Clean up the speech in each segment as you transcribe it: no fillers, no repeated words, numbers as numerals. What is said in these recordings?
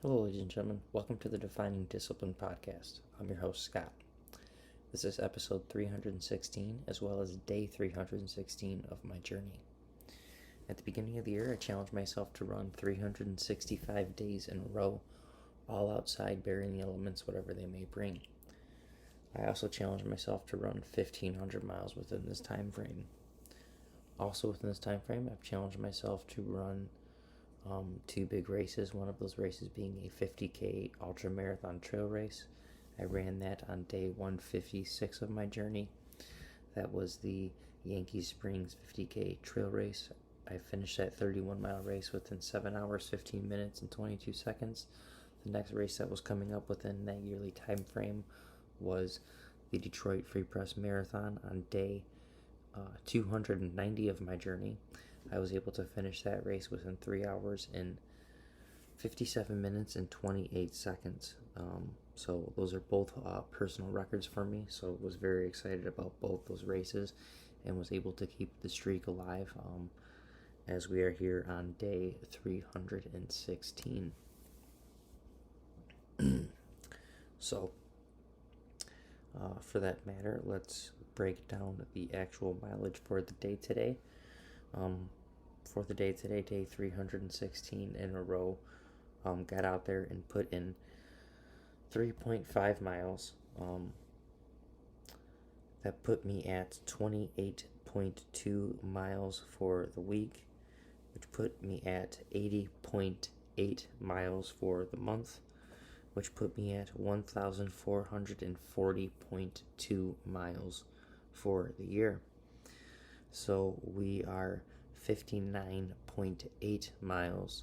Hello, ladies and gentlemen. Welcome to the Defining Discipline podcast. I'm your host, Scott. This is episode 316, as well as day 316 of my journey. At the beginning of the year, I challenged myself to run 365 days in a row, all outside, bearing the elements, whatever they may bring. I also challenged myself to run 1,500 miles within this time frame. Also within this time frame, I've challenged myself to run two big races, one of those races being a 50K ultra marathon trail race. I ran that on day 156 of my journey. That was the Yankee Springs 50K trail race. I finished that 31-mile race within 7 hours, 15 minutes, and 22 seconds. The next race that was coming up within that yearly time frame was the Detroit Free Press Marathon on day 290 of my journey. I was able to finish that race within 3 hours and 57 minutes and 28 seconds. So those are both personal records for me. So I was very excited about both those races and was able to keep the streak alive as we are here on day 316. So for that matter, let's break down the actual mileage for the day today. For the day today, day 316 in a row, got out there and put in 3.5 miles. That put me at 28.2 miles for the week, which put me at 80.8 miles for the month, which put me at 1,440.2 miles for the year. So we are 59.8 miles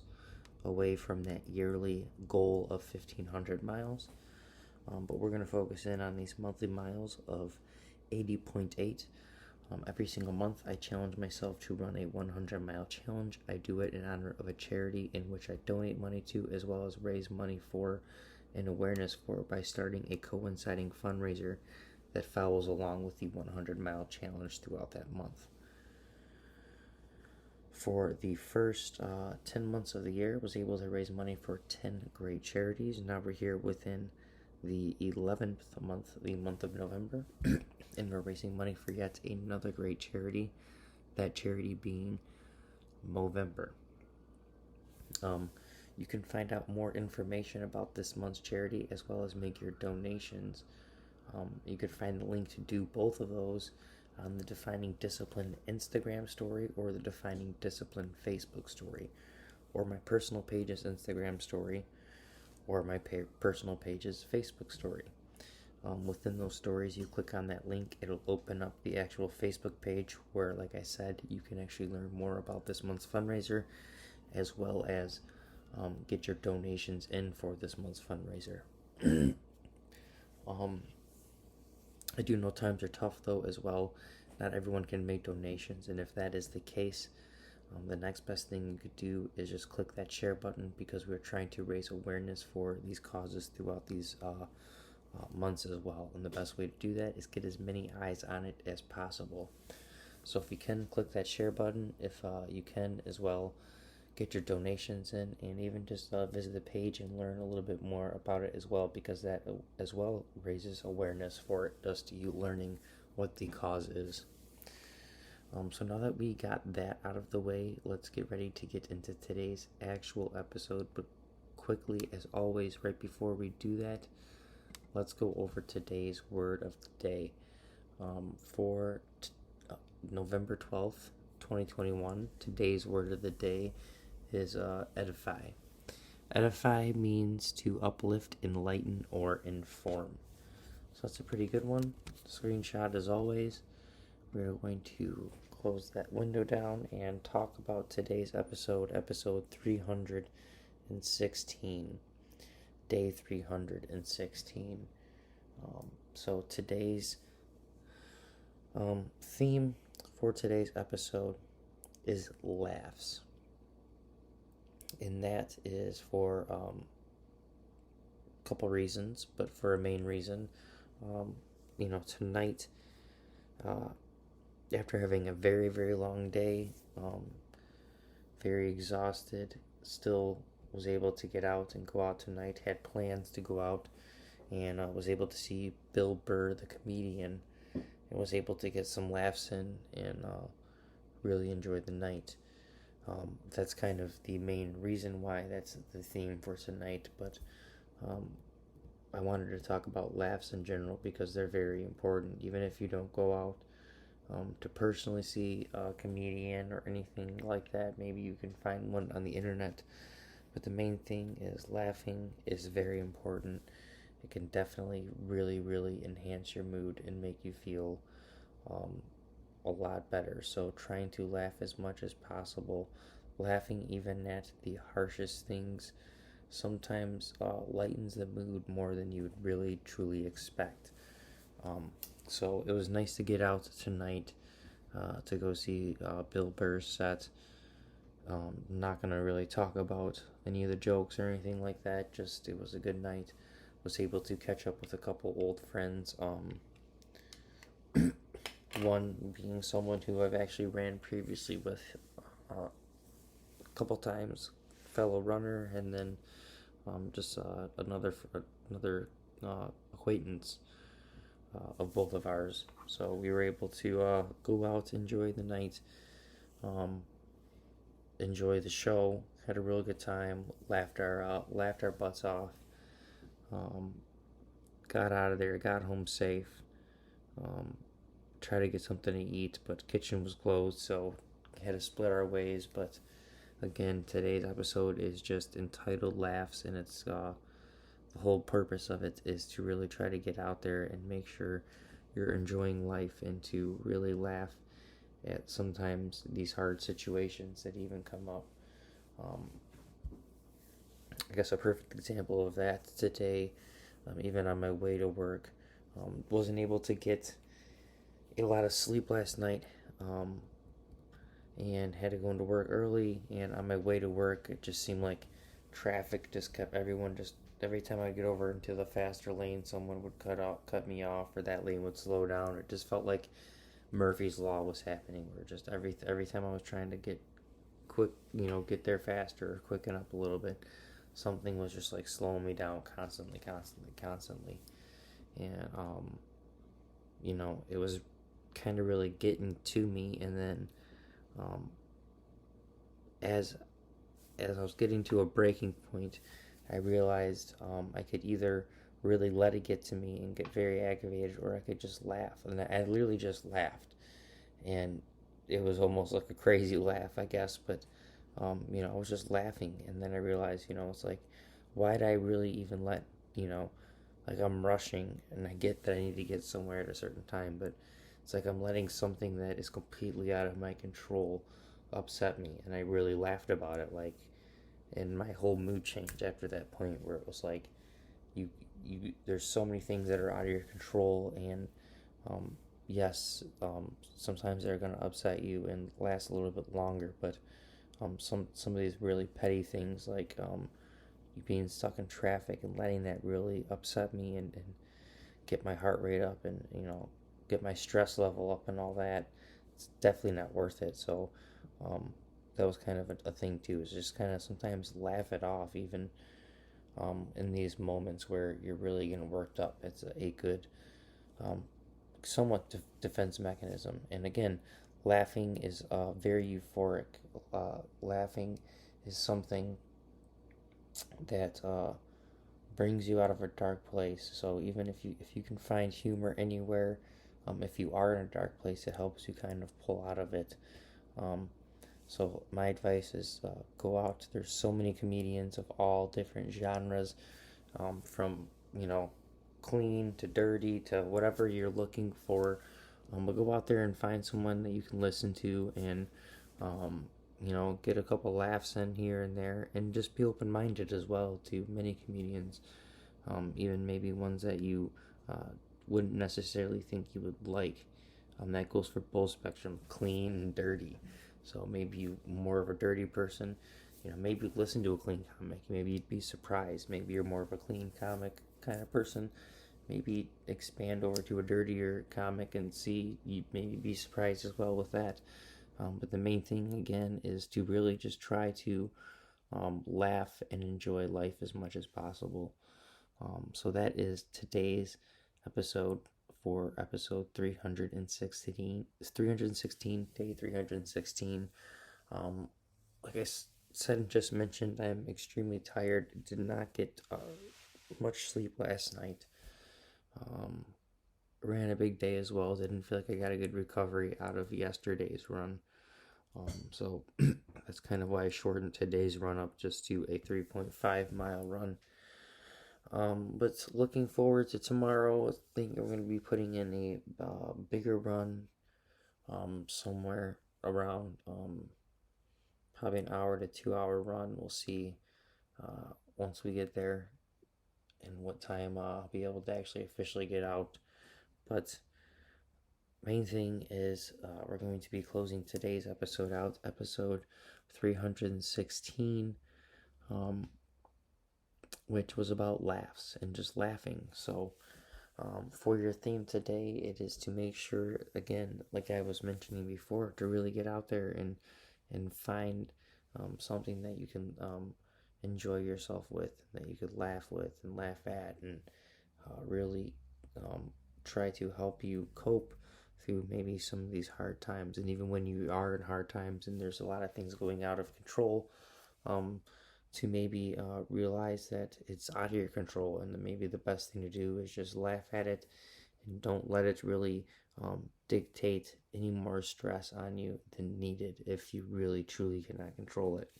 away from that yearly goal of 1,500 miles. But we're going to focus in on these monthly miles of 80.8. Every single month, I challenge myself to run a 100-mile challenge. I do it in honor of a charity in which I donate money to, as well as raise money for and awareness for by starting a coinciding fundraiser that follows along with the 100-mile challenge throughout that month. For the first 10 months of the year, was able to raise money for 10 great charities. Now we're here within the 11th month, the month of November, and we're raising money for yet another great charity, that charity being Movember. You can find out more information about this month's charity as well as make your donations. You could find the link to do both of those on the Defining Discipline Instagram story or the Defining Discipline Facebook story, or my personal page's Instagram story, or my personal page's Facebook story. Within those stories, you click on that link, it'll open up the actual Facebook page where, like I said, you can actually learn more about this month's fundraiser as well as get your donations in for this month's fundraiser. I do know times are tough though as well. Not everyone can make donations, and if that is the case, the next best thing you could do is just click that share button, because we're trying to raise awareness for these causes throughout these months as well. And the best way to do that is get as many eyes on it as possible. So if you can, click that share button. If you can as well, get your donations in, and even just visit the page and learn a little bit more about it as well, because that as well raises awareness for it, just you learning what the cause is. So now that we got that out of the way, let's get ready to get into today's actual episode. But quickly, as always, right before we do that, let's go over today's word of the day. For November 12th, 2021, today's word of the day is edify. Edify means to uplift, enlighten, or inform. So that's a pretty good one. Screenshot as always. We're going to close that window down and talk about today's episode 316, day 316. So today's theme for today's episode is laughs. And that is for a couple reasons, but for a main reason, tonight, after having a very, very long day, very exhausted, still was able to get out and go out tonight, had plans to go out, and was able to see Bill Burr, the comedian, and was able to get some laughs in and really enjoyed the night. That's kind of the main reason why that's the theme for tonight, but um, I wanted to talk about laughs in general because they're very important, even if you don't go out to personally see a comedian or anything like that. Maybe you can find one on the internet. But the main thing is laughing is very important. It can definitely really, really enhance your mood and make you feel um, a lot better. So trying to laugh as much as possible, laughing even at the harshest things, sometimes lightens the mood more than you would really truly expect. So it was nice to get out tonight to go see Bill Burr's set. Not gonna really talk about any of the jokes or anything like that. Just it was a good night. Was able to catch up with a couple old friends. One being someone who I've actually ran previously with a couple times, fellow runner, and then just another acquaintance of both of ours. So we were able to go out, enjoy the night, enjoy the show, had a real good time, laughed our butts off, um, got out of there, got home safe. Um, Tried to get something to eat, but kitchen was closed, so had to split our ways. But again, today's episode is just entitled Laughs, and it's the whole purpose of it is to really try to get out there and make sure you're enjoying life and to really laugh at sometimes these hard situations that even come up. Um, I guess a perfect example of that today, even on my way to work, wasn't able to get a lot of sleep last night, and had to go into work early. And on my way to work, it just seemed like traffic just kept everyone just every time I get over into the faster lane, someone would cut me off, or that lane would slow down. It just felt like Murphy's Law was happening, where just every time I was trying to get quick, get there faster or quicken up a little bit, something was just like slowing me down constantly. And it was kind of really getting to me. And then as I was getting to a breaking point, I realized I could either really let it get to me and get very aggravated, or I could just laugh. And I literally just laughed, and it was almost like a crazy laugh, I guess. But I was just laughing, and then I realized, it's like, why did I really even let, like I'm rushing, and I get that I need to get somewhere at a certain time, but it's like I'm letting something that is completely out of my control upset me, and I really laughed about it, like, and my whole mood changed after that point, where it was like, there's so many things that are out of your control, and yes, sometimes they're gonna upset you and last a little bit longer, but some of these really petty things, like you being stuck in traffic and letting that really upset me, and get my heart rate up, and get my stress level up and all that, it's definitely not worth it. So that was kind of a thing too, is just kind of sometimes laugh it off, even in these moments where you're really getting worked up. It's a good um, somewhat defense mechanism. And again, laughing is very euphoric. Laughing is something that brings you out of a dark place. So even if you can find humor anywhere, if you are in a dark place, it helps you kind of pull out of it. So my advice is go out. There's so many comedians of all different genres, from clean to dirty to whatever you're looking for. But go out there and find someone that you can listen to, and get a couple laughs in here and there, and just be open-minded as well to many comedians, even maybe ones that you wouldn't necessarily think you would like. That goes for both spectrum, clean and dirty. So maybe you more of a dirty person, maybe listen to a clean comic. Maybe you'd be surprised. Maybe you're more of a clean comic kind of person. Maybe expand over to a dirtier comic and see, you maybe be surprised as well with that. But the main thing again is to really just try to laugh and enjoy life as much as possible. So that is today's episode for episode 316, day 316. Like I said and just mentioned, I'm extremely tired. Did not get much sleep last night. Ran a big day as well. Didn't feel like I got a good recovery out of yesterday's run. So that's kind of why I shortened today's run up just to a 3.5 mile run. But looking forward to tomorrow, I think I'm going to be putting in a bigger run somewhere around probably an hour to 2 hour run. We'll see once we get there and what time I'll be able to actually officially get out. But main thing is we're going to be closing today's episode out, episode 316, which was about laughs and just laughing. So for your theme today, it is to make sure, again, like I was mentioning before, to really get out there and find something that you can enjoy yourself with, that you could laugh with and laugh at, and really try to help you cope through maybe some of these hard times. And even when you are in hard times and there's a lot of things going out of control, to maybe realize that it's out of your control, and that maybe the best thing to do is just laugh at it and don't let it really dictate any more stress on you than needed if you really truly cannot control it.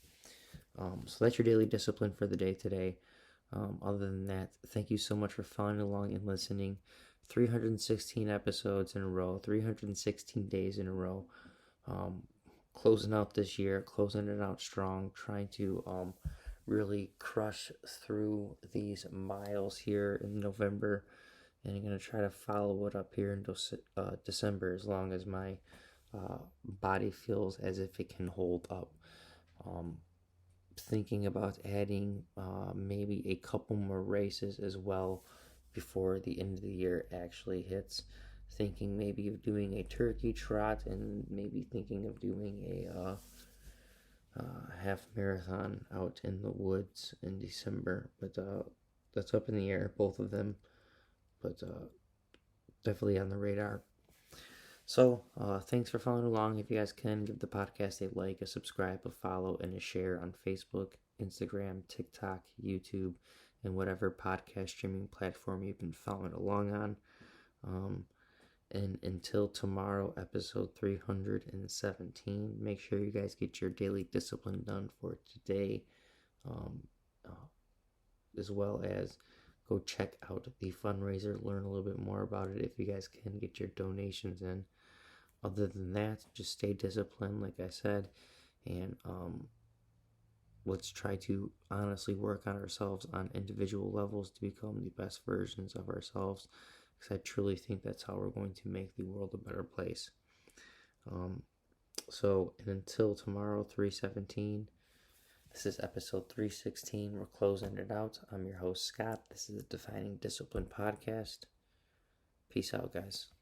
So that's your daily discipline for the day today. Other than that, thank you so much for following along and listening. 316 episodes in a row, 316 days in a row. Closing out this year, closing it out strong, trying to really crush through these miles here in November, and I'm going to try to follow it up here in December as long as my body feels as if it can hold up. Thinking about adding maybe a couple more races as well before the end of the year actually hits. Thinking maybe of doing a turkey trot, and maybe thinking of doing a half marathon out in the woods in December. But that's up in the air, both of them. But definitely on the radar. So, thanks for following along. If you guys can, give the podcast a like, a subscribe, a follow, and a share on Facebook, Instagram, TikTok, YouTube, and whatever podcast streaming platform you've been following along on. And until tomorrow, episode 317, make sure you guys get your daily discipline done for today, as well as go check out the fundraiser, learn a little bit more about it if you guys can, get your donations in. Other than that, just stay disciplined, like I said, and let's try to honestly work on ourselves on individual levels to become the best versions of ourselves, because I truly think that's how we're going to make the world a better place. So, and until tomorrow, 317, this is episode 316. We're closing it out. I'm your host, Scott. This is the Defining Discipline podcast. Peace out, guys.